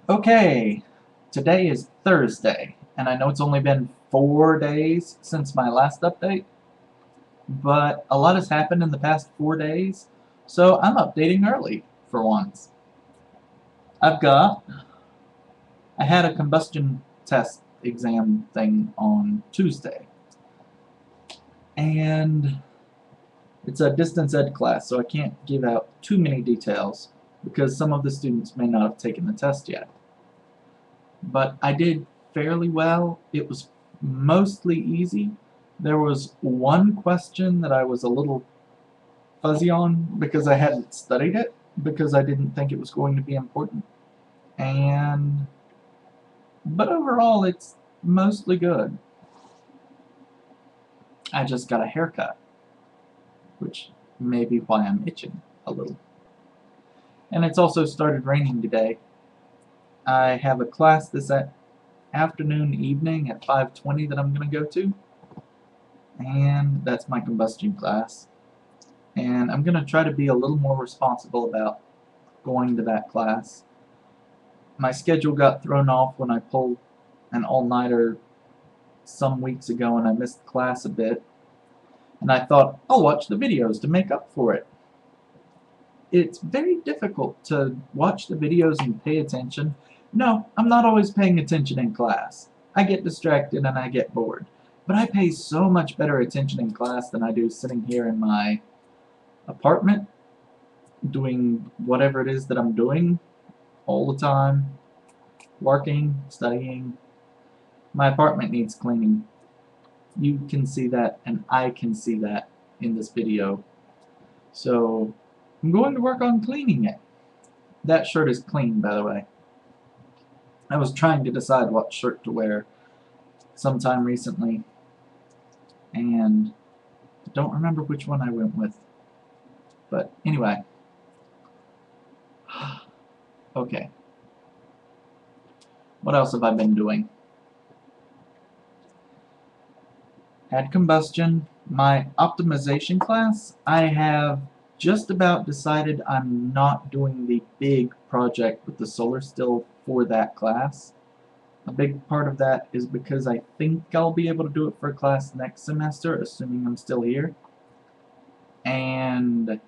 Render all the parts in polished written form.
Okay, today is Thursday, and I know it's only been 4 days since my last update, but a lot has happened in the past 4 days, so I'm updating early for once. I've got, I had a combustion test exam thing on Tuesday, and it's a distance ed class, so I can't give out too many details because some of the students may not have taken the test yet. But I did fairly well. It was mostly easy. There was one question that I was a little fuzzy on because I hadn't studied it, because I didn't think it was going to be important. But overall, it's mostly good. I just got a haircut, which may be why I'm itching a little. And it's also started raining today. I have a class this evening at 5:20 that I'm going to go to, and that's my combustion class. And I'm going to try to be a little more responsible about going to that class. My schedule got thrown off when I pulled an all-nighter some weeks ago and I missed class a bit, and I thought I'll watch the videos to make up for it. It's very difficult to watch the videos and pay attention. No, I'm not always paying attention in class. I get distracted and I get bored. But I pay so much better attention in class than I do sitting here in my apartment doing whatever it is that I'm doing all the time. Working, studying. My apartment needs cleaning. You can see that and I can see that in this video. So I'm going to work on cleaning it. That shirt is clean, by the way. I was trying to decide what shirt to wear sometime recently, and I don't remember which one I went with. But anyway. Okay. What else have I been doing? Had combustion. My optimization class, I have just about decided I'm not doing the big project with the solar still for that class. A big part of that is because I think I'll be able to do it for a class next semester, assuming I'm still here. And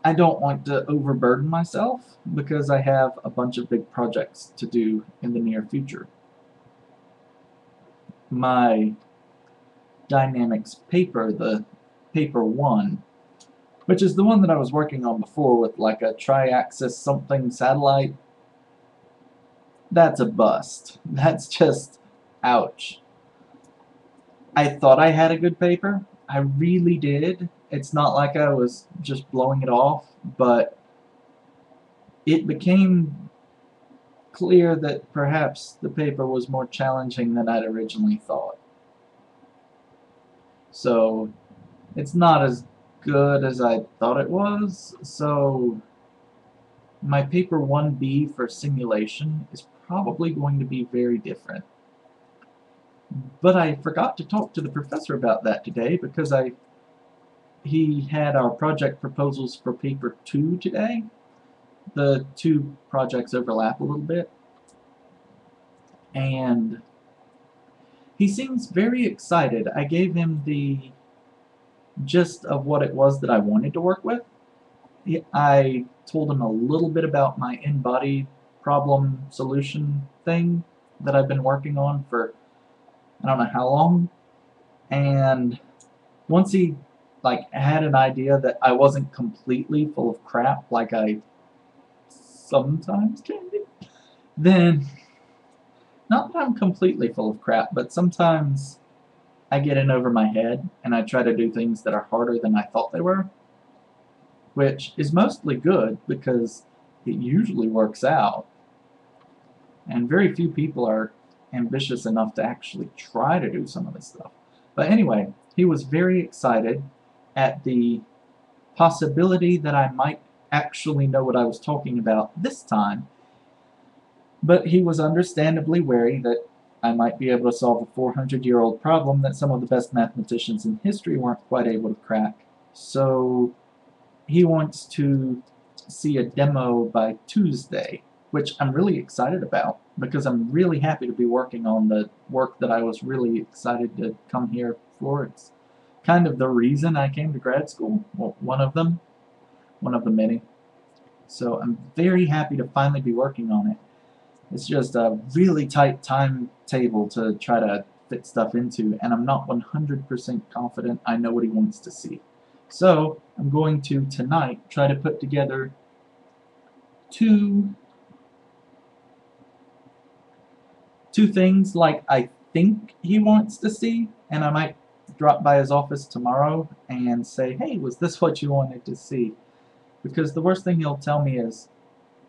I don't want to overburden myself because I have a bunch of big projects to do in the near future. My dynamics paper, the paper 1, which is the one that I was working on before with like a tri-axis something satellite, that's a bust. That's just ouch. I thought I had a good paper. I really did. It's not like I was just blowing it off, but it became clear that perhaps the paper was more challenging than I'd originally thought. So it's not as good as I thought it was. So my paper 1B for simulation is probably going to be very different. But I forgot to talk to the professor about that today because he had our project proposals for paper 2 today. The two projects overlap a little bit. And he seems very excited. I gave him the gist of what it was that I wanted to work with. I told him a little bit about my in-body problem solution thing that I've been working on for I don't know how long. And once he had an idea that I wasn't completely full of crap like I sometimes can be, then not that I'm completely full of crap, but sometimes I get in over my head and I try to do things that are harder than I thought they were, which is mostly good because it usually works out. And very few people are ambitious enough to actually try to do some of this stuff. But anyway, he was very excited at the possibility that I might actually know what I was talking about this time, but he was understandably wary that I might be able to solve a 400-year-old problem that some of the best mathematicians in history weren't quite able to crack. So he wants to see a demo by Tuesday, which I'm really excited about because I'm really happy to be working on the work that I was really excited to come here for. It's kind of the reason I came to grad school. Well, one of the many. So I'm very happy to finally be working on it. It's just a really tight timetable to try to fit stuff into, and I'm not 100% confident I know what he wants to see. So I'm going to tonight try to put together two things like I think he wants to see, and I might drop by his office tomorrow and say, hey, was this what you wanted to see? Because the worst thing he'll tell me is,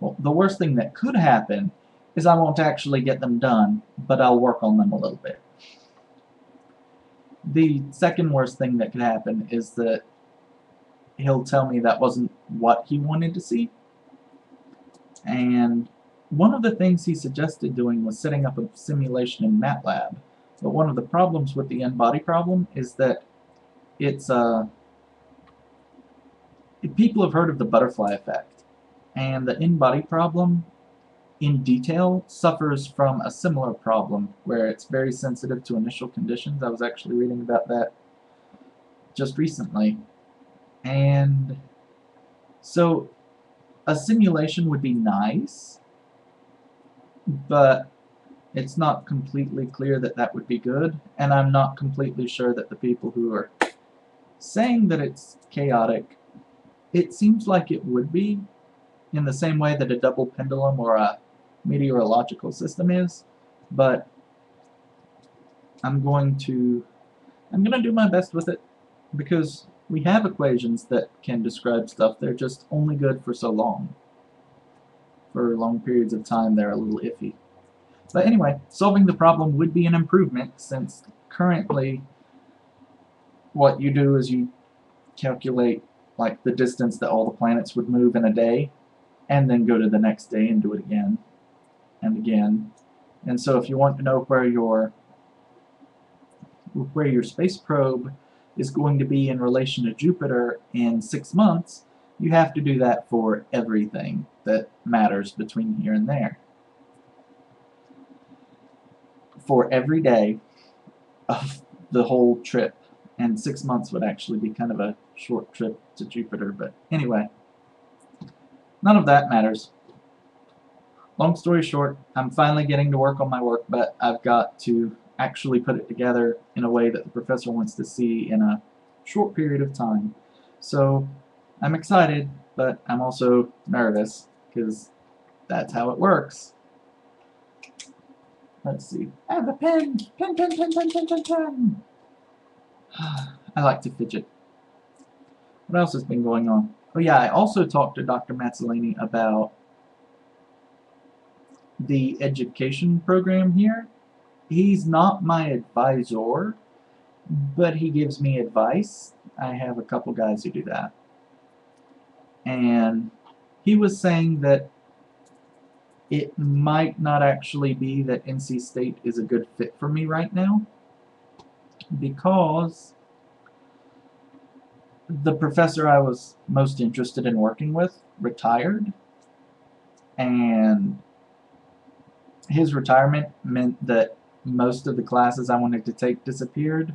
well, the worst thing that could happen is I won't actually get them done, but I'll work on them a little bit. The second worst thing that could happen is that he'll tell me that wasn't what he wanted to see. And one of the things he suggested doing was setting up a simulation in MATLAB. But one of the problems with the in-body problem is that it's people have heard of the butterfly effect, and the in-body problem in detail suffers from a similar problem where it's very sensitive to initial conditions. I was actually reading about that just recently. And so a simulation would be nice, but it's not completely clear that that would be good, and I'm not completely sure that the people who are saying that it's chaotic, it seems like it would be, in the same way that a double pendulum or a meteorological system is, but I'm going to do my best with it, because we have equations that can describe stuff. They're just only good for so long. For long periods of time they're a little iffy. But anyway, solving the problem would be an improvement, since currently what you do is you calculate like the distance that all the planets would move in a day, and then go to the next day and do it again and again. And so if you want to know where your space probe is going to be in relation to Jupiter in 6 months, you have to do that for everything that matters between here and there. For every day of the whole trip. And 6 months would actually be kind of a short trip to Jupiter, but anyway, none of that matters. Long story short, I'm finally getting to work on my work, but I've got to actually put it together in a way that the professor wants to see in a short period of time. So I'm excited, but I'm also nervous, because that's how it works. Let's see. I have a pen! Pen, pen, pen, pen, pen, pen, pen! I like to fidget. What else has been going on? Oh yeah, I also talked to Dr. Mazzoleni about the education program here. He's not my advisor, but he gives me advice. I have a couple guys who do that. And he was saying that it might not actually be that NC State is a good fit for me right now, because the professor I was most interested in working with retired, and his retirement meant that most of the classes I wanted to take disappeared,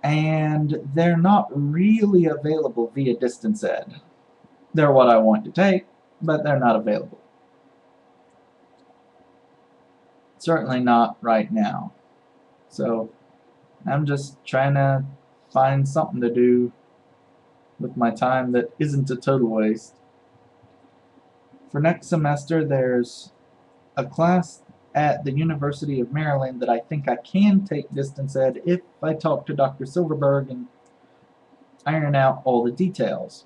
and they're not really available via distance ed. They're what I want to take, but they're not available. Certainly not right now. So I'm just trying to find something to do with my time that isn't a total waste. For next semester, there's a class at the University of Maryland that I think I can take distance ed if I talk to Dr. Silverberg and iron out all the details.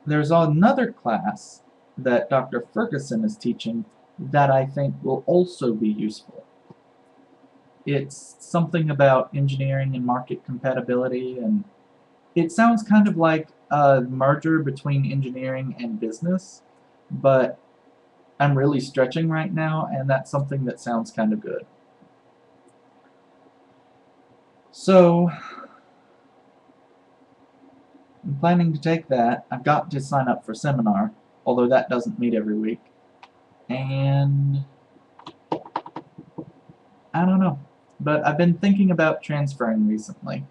There's another class that Dr. Ferguson is teaching that I think will also be useful. It's something about engineering and market compatibility, and it sounds kind of like a merger between engineering and business, but I'm really stretching right now, and that's something that sounds kind of good. So I'm planning to take that. I've got to sign up for seminar, although that doesn't meet every week. And I don't know. But I've been thinking about transferring recently,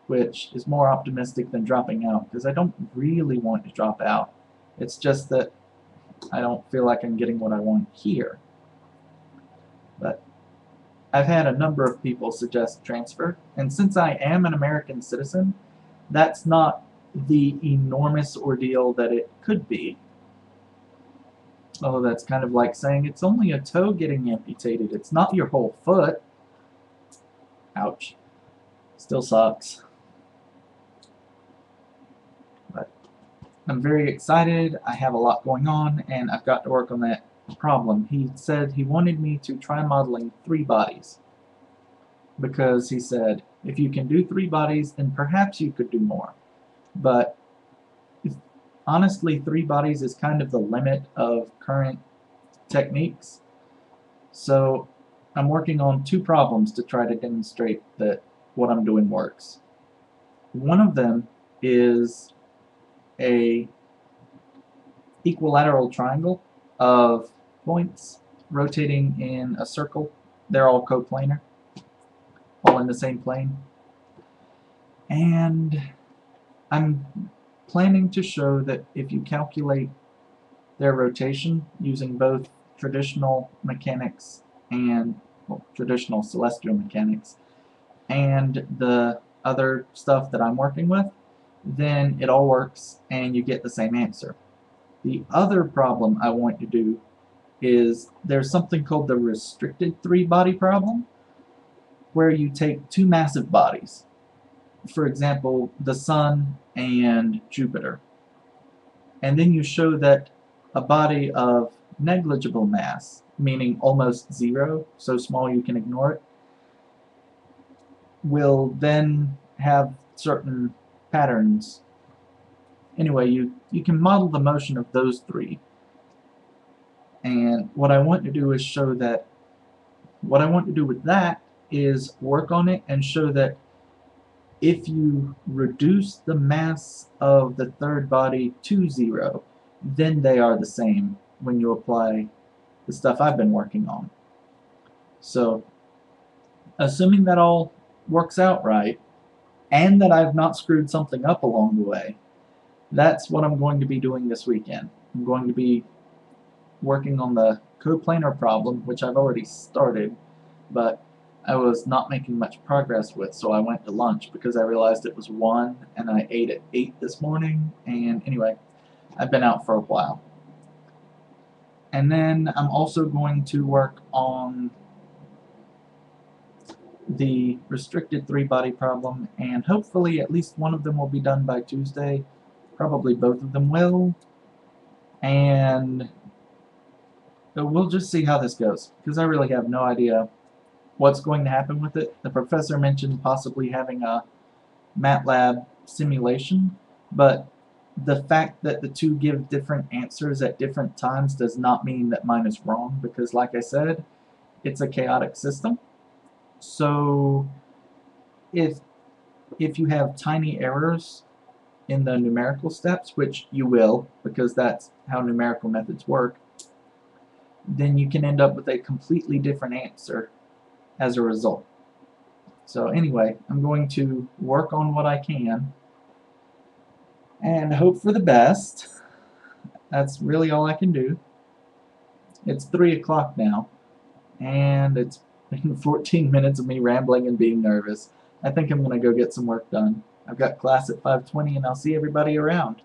which is more optimistic than dropping out, because I don't really want to drop out. It's just that I don't feel like I'm getting what I want here. But I've had a number of people suggest transfer, and since I am an American citizen, that's not the enormous ordeal that it could be. Oh, that's kind of like saying it's only a toe getting amputated. It's not your whole foot. Ouch. Still sucks. But I'm very excited. I have a lot going on, and I've got to work on that problem. He said he wanted me to try modeling 3 bodies. Because he said, if you can do 3 bodies, then perhaps you could do more. But honestly, 3 bodies is kind of the limit of current techniques. So I'm working on 2 problems to try to demonstrate that what I'm doing works. One of them is a equilateral triangle of points rotating in a circle. They're all coplanar, all in the same plane. And I'm planning to show that if you calculate their rotation using both traditional mechanics and traditional celestial mechanics and the other stuff that I'm working with, then it all works and you get the same answer. The other problem I want to do is there's something called the restricted 3-body problem, where you take 2 massive bodies, for example the Sun and Jupiter, and then you show that a body of negligible mass, meaning almost 0, so small you can ignore it, will then have certain patterns. Anyway, you can model the motion of those 3, and what I want to do is show that what I want to do with that is work on it and show that if you reduce the mass of the 3rd body to 0, then they are the same when you apply the stuff I've been working on. So, assuming that all works out right, and that I've not screwed something up along the way, that's what I'm going to be doing this weekend. I'm going to be working on the coplanar problem, which I've already started, but I was not making much progress with, so I went to lunch because I realized it was 1 and I ate at 8 this morning, and anyway, I've been out for a while. And then I'm also going to work on the restricted 3-body problem, and hopefully at least one of them will be done by Tuesday. Probably both of them will, and we'll just see how this goes, because I really have no idea what's going to happen with it. The professor mentioned possibly having a MATLAB simulation, but the fact that the 2 give different answers at different times does not mean that mine is wrong, because like I said, it's a chaotic system. So if you have tiny errors in the numerical steps, which you will, because that's how numerical methods work, then you can end up with a completely different answer as a result. So anyway, I'm going to work on what I can and hope for the best. That's really all I can do. It's 3 o'clock now, and it's been 14 minutes of me rambling and being nervous. I think I'm going to go get some work done. I've got class at 5:20, and I'll see everybody around.